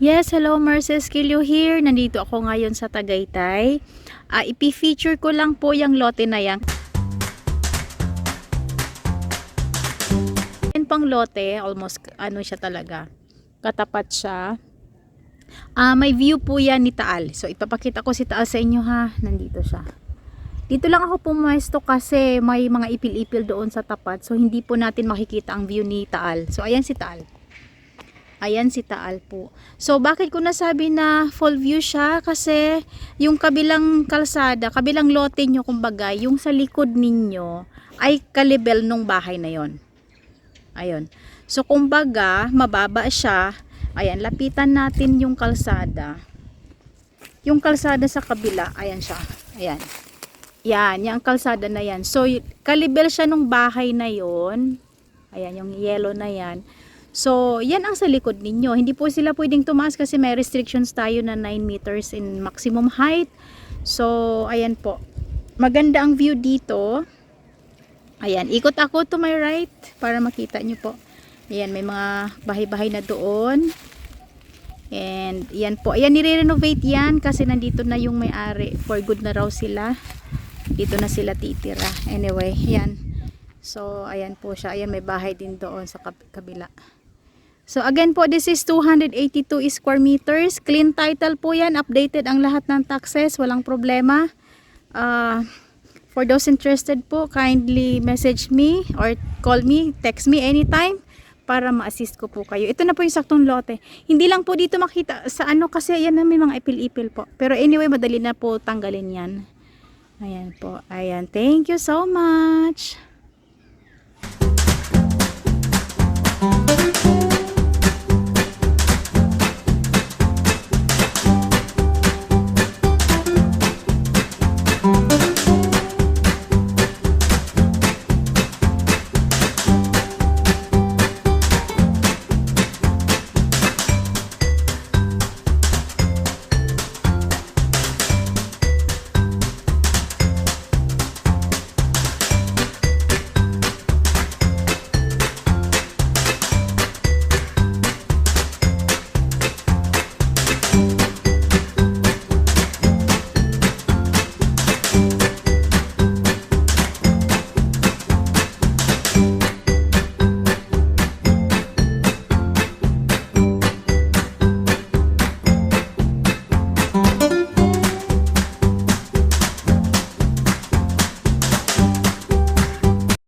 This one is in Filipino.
Yes, hello, Merces Kilio here. Nandito ako ngayon sa Tagaytay. Ipi-feature ko lang po yung lote na yan. Yan pang lote, almost ano siya talaga. Katapat siya. May view po yan ni Taal. So ipapakita ko si Taal sa inyo ha. Nandito siya. Dito lang ako pumesto kasi may mga ipil-ipil doon sa tapat. So hindi po natin makikita ang view ni Taal. So ayan si Taal. Ayan si Taal po. So bakit ko nasabi na full view siya? Kasi yung kabilang kalsada, kabilang lote nyo kumbaga, yung sa likod ninyo ay kalibel nung bahay na yon. Ayun. So kumbaga, mababa siya. Ayan, lapitan natin yung kalsada. Yung kalsada sa kabila, ayan siya. Ayan. Yan, yung kalsada na yan. So kalibel siya nung bahay na yon. Ayan, yung yellow na yan. So, yan ang sa likod ninyo. Hindi po sila pwedeng tumaas kasi may restrictions tayo na 9 meters in maximum height. So, ayan po. Maganda ang view dito. Ayan, ikot ako to my right para makita nyo po. Ayan, may mga bahay-bahay na doon. And, yan po. Ayan, nire-renovate yan kasi nandito na yung may-ari. For good na raw sila. Dito na sila titira. Anyway, yan. So, ayan po siya. Ayan, may bahay din doon sa kabila. So again po, this is 282 square meters. Clean title po yan. Updated ang lahat ng taxes. Walang problema. For those interested po, kindly message me or call me, text me anytime para ma-assist ko po kayo. Ito na po yung saktong lote. Hindi lang po dito makita sa ano kasi yan na may mga ipil-ipil po. Pero anyway, madali na po tanggalin yan. Ayan po. Ayan. Thank you so much.